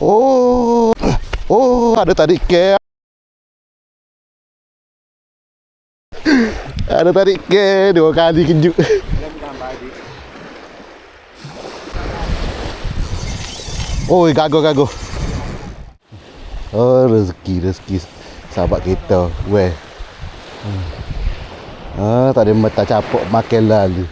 Oh, oh, ada tarik ke? Ada tarik ke? 2 kali kejut. Oh, gago. Oh, rezeki sahabat kita. Weh. Tak ada mata capok makan lalu.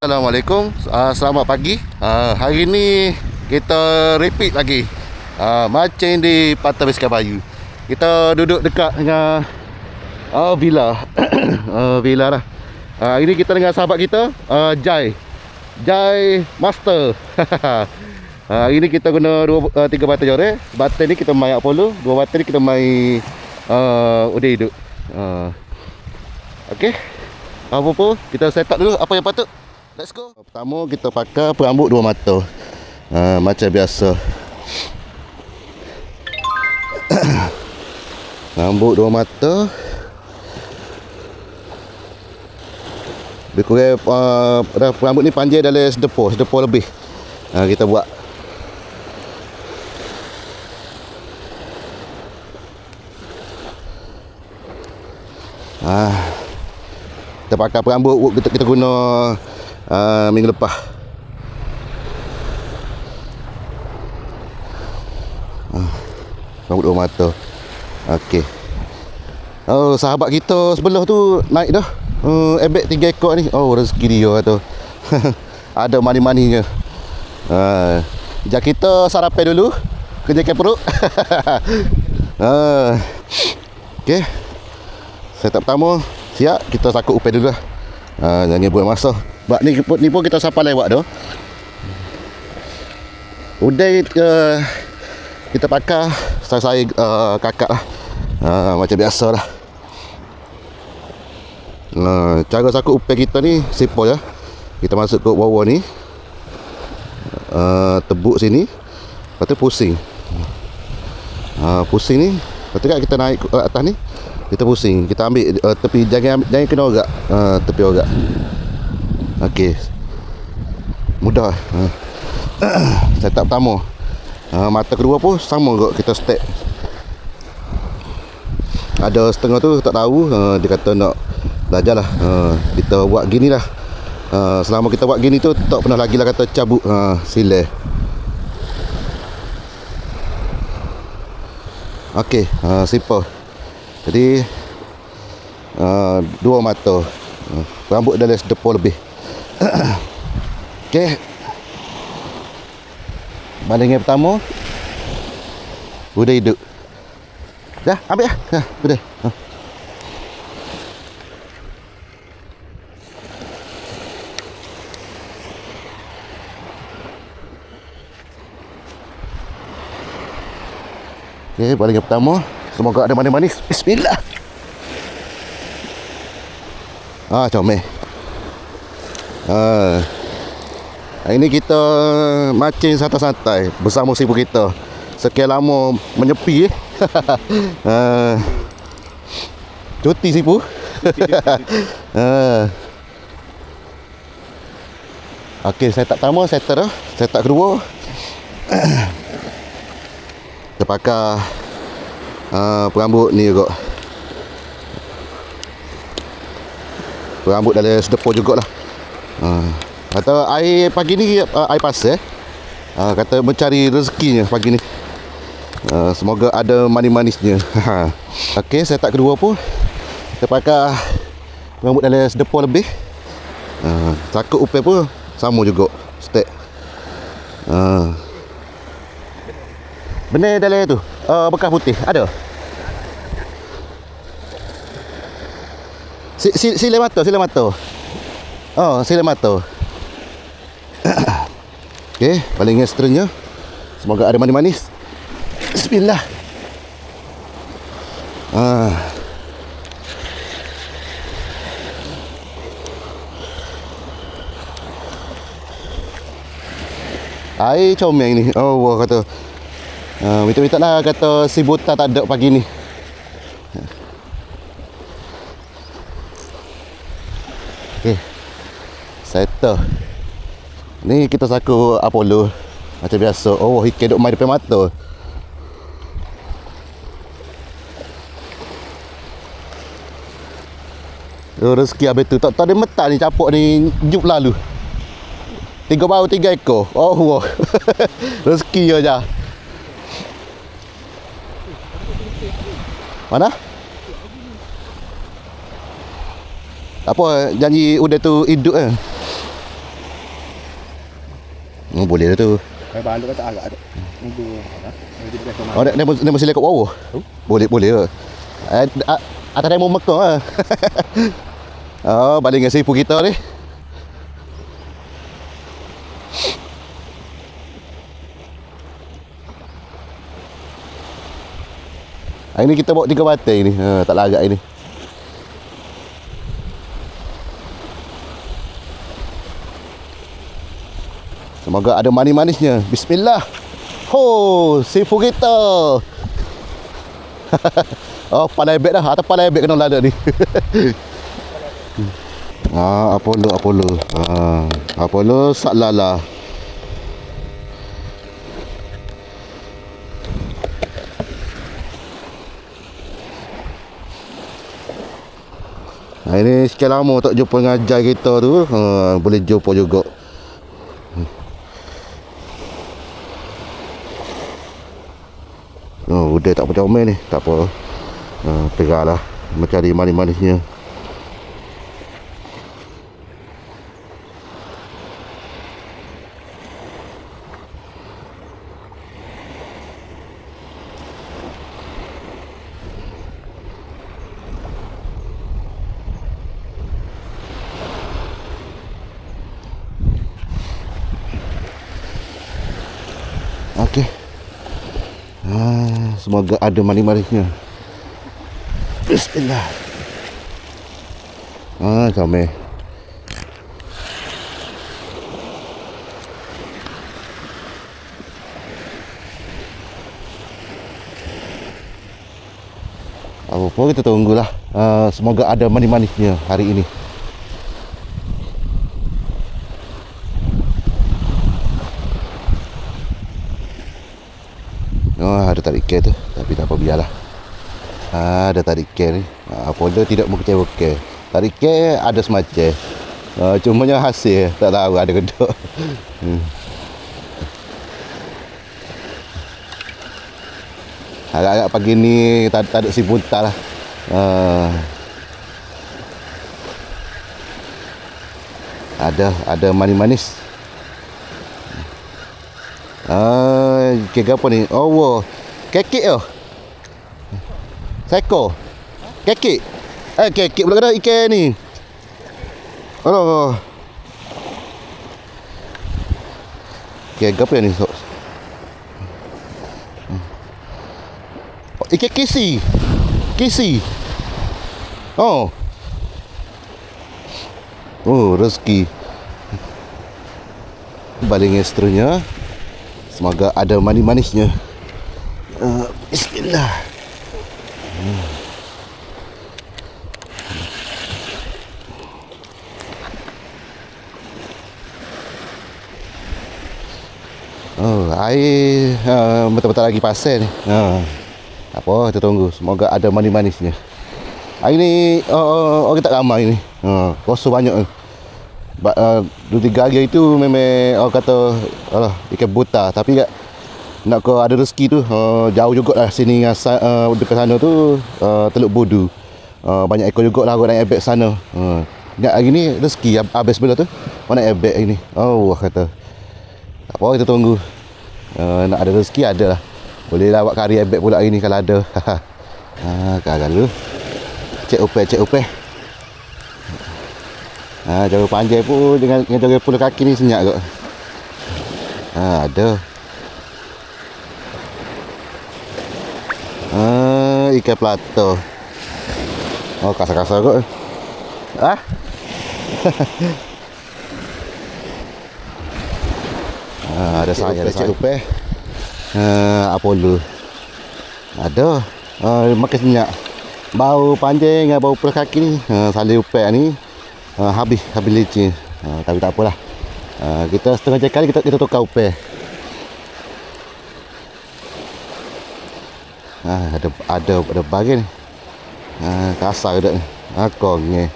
Assalamualaikum, selamat pagi. Hari ni kita repeat lagi mancing di Pantai Beskar Bayu. Kita duduk dekat dengan villa. Villa lah. Ini kita dengan sahabat kita, Jai Master. Hari ni kita guna 3 batai jorek. Batai ni kita main Apollo, 2 batai ni kita main udai hidup. Okey. Apa-apa, kita set up dulu apa yang patut. Let's go. Pertama kita pakai perambut 2 mata. Macam biasa. Rambut 2 mata. Lebih kurang perambut ni panjang dalam sedepor lebih. Kita buat. Kita pakai perambut kita guna minggu lepas. Rambut 2 mata. Okey. Oh, sahabat kita sebelah tu naik dah. Ebek 3 ekor ni. Oh, rezeki dia tu. Ada mani-maninya. Sekejap kita sarapan dulu. Kejakan perut. Okey. Setup pertama siap, kita sakut upai dulu lah. Jangan buat masa. Sebab ni pun kita sampai lewat tu. Udai kita pakai saya kakak lah. Macam biasa lah. Cara sakut upai kita ni simple je. Kita masuk ke bawah ni, tebuk sini, lepas tu pusing. Pusing ni, lepas tu kan kita naik ke atas ni, kita pusing, kita ambil tepi, jangan kena orak, tepi orak. Okey, mudah. Setup pertama. Mata kedua pun sama kot, kita step. Ada setengah tu tak tahu, dia kata nak belajar lah. Kita buat gini lah. Selama kita buat gini tu tak pernah lagi lah kata cabut silai. Okey, simple. Jadi 2 mata, rambut dalam sedepor lebih. Okey. Baling yang pertama udah hidup. Dah, ambil lah. Udah. Okey, baling yang pertama. Semoga ada manis-manis. Bismillah. Comel. Hari ni kita mancing santai-santai bersama sipu kita. Sekian lama menyepi cuti sipu. Okey, saya tak pertama settle dah. Saya tak kedua. Kita pakai perambut ni juga. Perambut dalam sedepo jugalah. Kata air pagi ni air pasir. Kata mencari rezekinya pagi ni. Semoga ada manis-manisnya. Okey, saya tak kedua pun. Kita pakai perambut dalam sedepo lebih. Takut upel pun sama juga stek. Benar dalam tu bekas putih ada. Sila mata. Sila mata. Okey, paling extranya. Semoga ada manis-manis. Bismillah. Air comel ni. Oh, kata minta-minta lah kata si buta tak ada pagi ni. Okay, settle. Ni kita saku Apollo macam biasa. Oh, ikan duk main depan mata. Rezeki habis tu tak ada metal ni capuk ni jup lalu. 3 bau 3 ekor. Oh, wow. Rezeki je. Mana? Apa janji udah tu hidup kan? Boleh dah tu. Balu kata agak ada. Oh, dia mesti lekap bawah. Boleh ke? Atas demo Mekah ah. Oh, balik dengan sipu kita ni. Hari ni kita bawa 3 batai ni. Tak lagak ini. Semoga ada manis-manisnya. Bismillah. Ho, sifu kita. Oh, palai beg dah. Atas palai beg kena lada ni. Apollo. Apollo saklala. Ini sekian lama tak jumpa ngajar kita tu. Boleh jumpa juga. Udah tak macam ni. Tak apa. Tegaklah mencari manis-manisnya. Okey. Semoga ada manis-manisnya. Bismillah. Comel. Apa-apa kita tunggulah. Semoga ada manis-manisnya hari ini. Ada tarik ikan tu. Tapi tak apa, biarlah. Ada tarik ikan ni. Apollo tidak mengecewakan. Tarik ikan ada semacam. Cumanya hasil tak tahu ada kedok. Agak-agak pagi ni tak ada si buntal lah. Ada manis-manis. Ikan apa ni? Oh, wow. Kekik tu. Seko. Kekik. Kekik pula kena ikan ni. Oh. Ikan apa ni? Ikan kisi. Oh, rezeki. Baling extranya. Semoga ada manis-manisnya. Bismillah. Air betul-betul lagi pasal ni. Apa, kita tunggu. Semoga ada manis-manisnya. Hari ni orang tak ramai ni. Kosong banyak ni. 2-3 hari itu memang orang kata ikan buta. Tapi nak kau ada rezeki tu jauh jugalah sini dengan dekat sana tu Teluk Budu. Banyak ekor jugalah orang naik ebek sana. Ingat hari ni rezeki habis bila tu. Orang naik ebek hari ni. Allah kata. Tak apa, kita tunggu. Nak ada rezeki ada lah. Boleh lah buat kari ebek pula hari ni kalau ada. Kalau cek upeh. Jauh panjang pun dengan jauh puluh kaki ni senyap kot. Ada. Ikan plato. Kasar-kasar kot. Ada saya, ada cek upeh. Apollo. Ada. Makin senyap. Bau panjang dengan bau puluh kaki ni. Salih upeh ni. Habis licin. Tapi tak apalah. Kita setengah kali kita tukar upeh. Ada bagian ni. Kasar dak ni. Konge.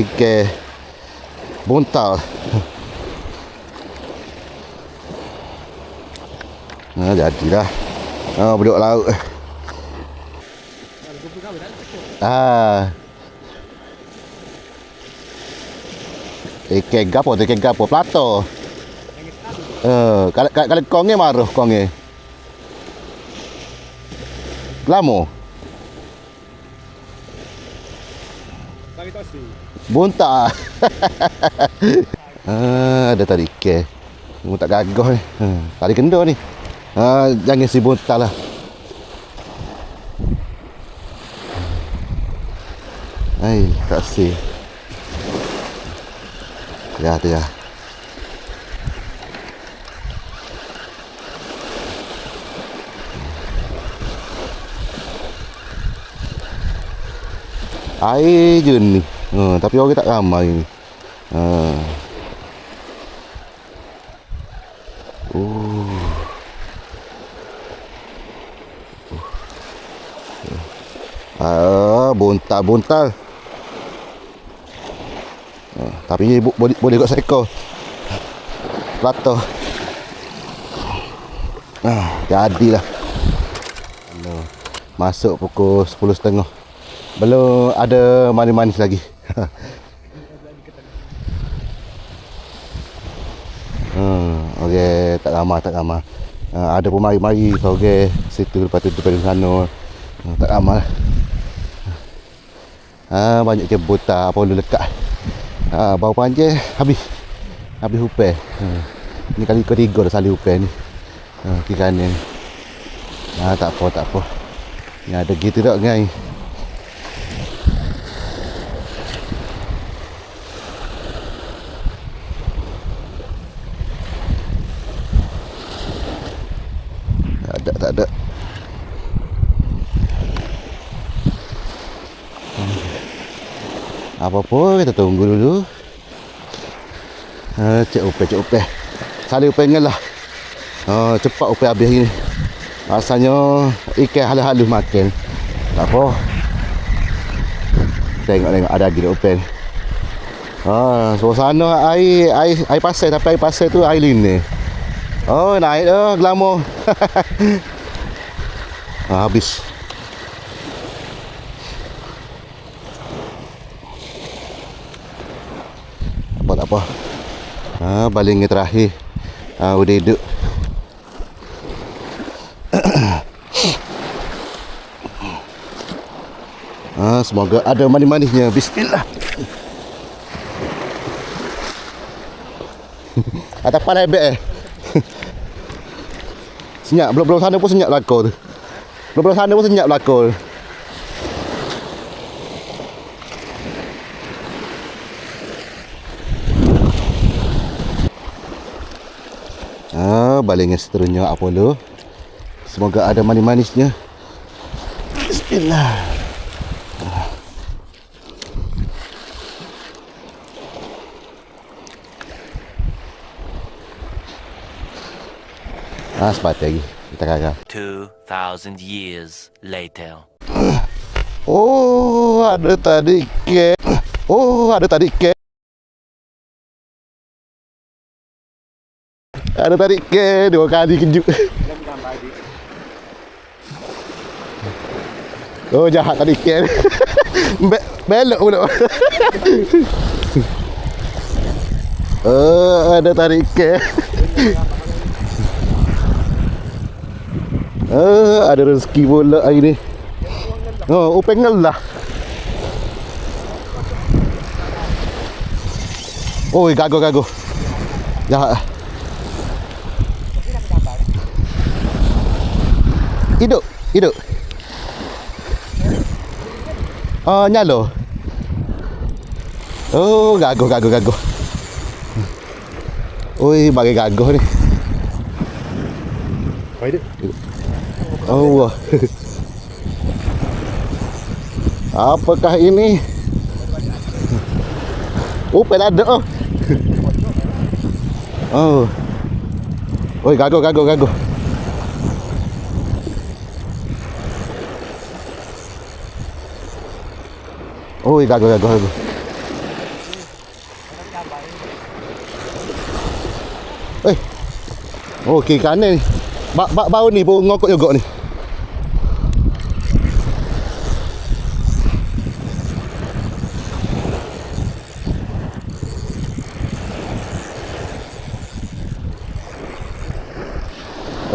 Ikan buntal. Jadilah. Bedok laut. Ikan gapo plato. Kalau konge maruh konge. Lamo. Bunta. Ada tadi ikan. Mu tak gagah ni. Tadi kena ni. Jangan si bunta lah. Tak si. Ya, tu ya. Air je ni. Tapi orang tak ramai ni. Buntal. Tapi boleh kot seekor. Plato. Jadilah. Masuk pukul 10.30. Belum ada manis-manis lagi. Okey, tak ramai. Ada pun mari-mari okey, situ lepas tu depan sana. Tak ramai. Banyak je buta apa lu lekat. Bau panjang habis upeh. Ni kali ketiga dah salih upeh ni. Kiri kanan. Tak apa. Ni ada gitu tak ngai. Tak ada. Apa-apa kita tunggu dulu. Cek upeh. Salih upeh lah. Cepat upeh habis ni. Rasanya ikan halus-halus makan. Tak apa. Tengok ada lagi upeh. Suasana air pasir, tapi air pasir tu air lini. Naik dah glamour. Habis. Tak apa. Baling yang terakhir. Udah hidup. Semoga ada manis-manisnya. Bismillah. Atas pan hebek senyap. Belum sana pun senyap lakor tu. Belum sana pun senyap lakor. Baling yang seterusnya Apollo. Semoga ada manis-manisnya. Bismillah. Sepatutnya lagi. Kita kakak. 2,000 years later. Oh, ada tadi kek. Oh, ada tadi kek. Ada tadi kek 2 kali kejut. Oh, jahat tadi kek. Belok pula. Oh, ada tadi kek. Ada rezeki pula hari ni. Oh, pengen lah. Oh, gago. Jahat. Hidup. Oh, nyalo. Oh, gago. Oi, bagi gago ni. Hidup. Oh, wah. Apakah ini? Oh, pelada oh. Oh. Oi, gago. Oi, gago. Oh, kiri kanan ni. Bau ni pun ngokok juga ni.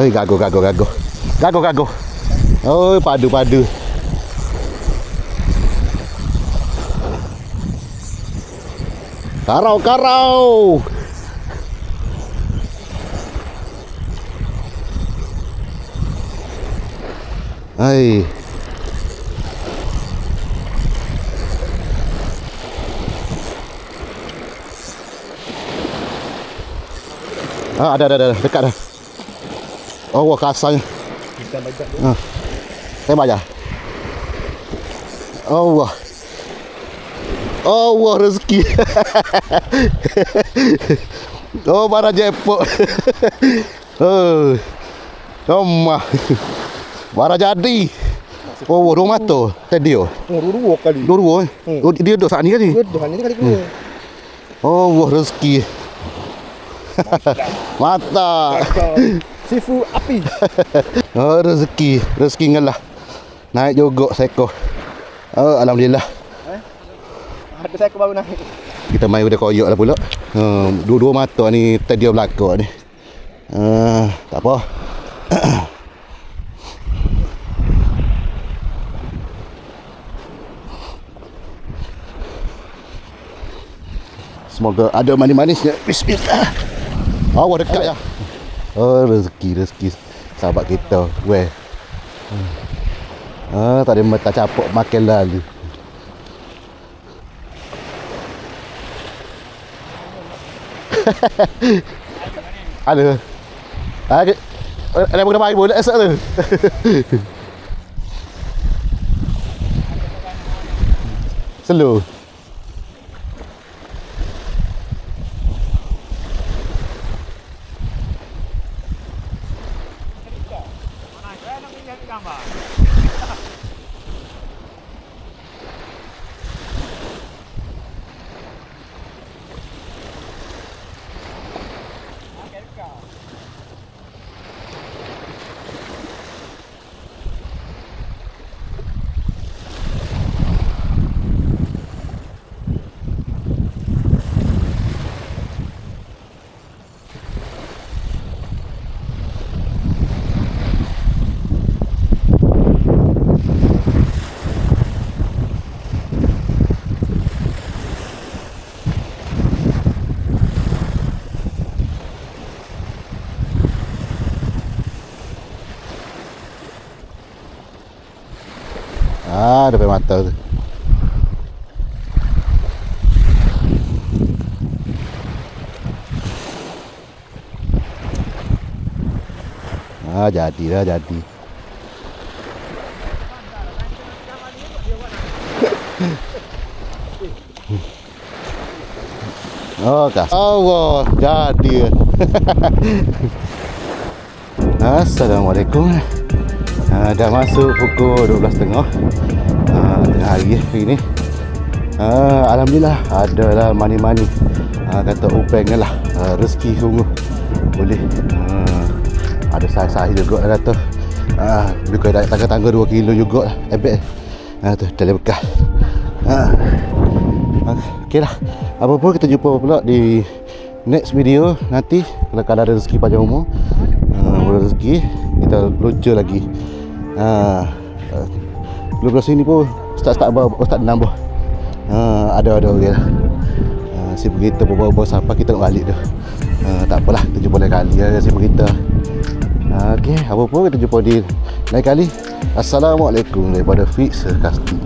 Oi, gago. Oh, padu. Karau. Hai. Ada dekat dah. Oh, wah kasarnya. Kita bajak dulu. Saya bayar. Oh, wah rezeki. Oh, barang jepok. Oh. Omah. Barang jadi. Oh, rumah tu. Tadi oh. Dua kali. Dua. Oh, dia duduk saat ni kan ni? Dua ni kali kedua. Oh, wah rezeki. Mantap. Sifu api. Oh, rezeki ngalah. Naik jogok seko. Oh, alhamdulillah. Ada saya baru naik. Kita main udah koyok lah pula. Dua-dua mata ni tadi belakang ni. Tak apa. Semoga ada manis-manisnya. Bismillah. Awak dekat ya. Oh, rezeki sahabat kita. Weh. Tadi mata capok makan lalu. Ada. Ada bukan main boleh esok tu. Slow. Depan mata tu. Jadi. Oh, kas. Allah, jadi. Assalamualaikum. Dah masuk pukul 12.30 tengah hari ni. Alhamdulillah adalah mani-mani. Kata upeng lah. Rezeki sungguh boleh. Ada saiz-saiz juga lah kata. Lebih kurang tangga-tangga 2 kilo juga lah. Ebek. Tu dalam bekas. Okey lah. Apa pun kita jumpa pula di next video nanti kalau ada rezeki panjang umur. Rezeki kita lucu lagi. Belah sini pun start Ustaz nambah. Ada okey lah. Si berita bawa siapa kita nak balik dah. Tak apalah, kita jumpa lain kali ya si berita. Okey, apa pun kita jumpa di lain kali. Assalamualaikum daripada Fix Kasti.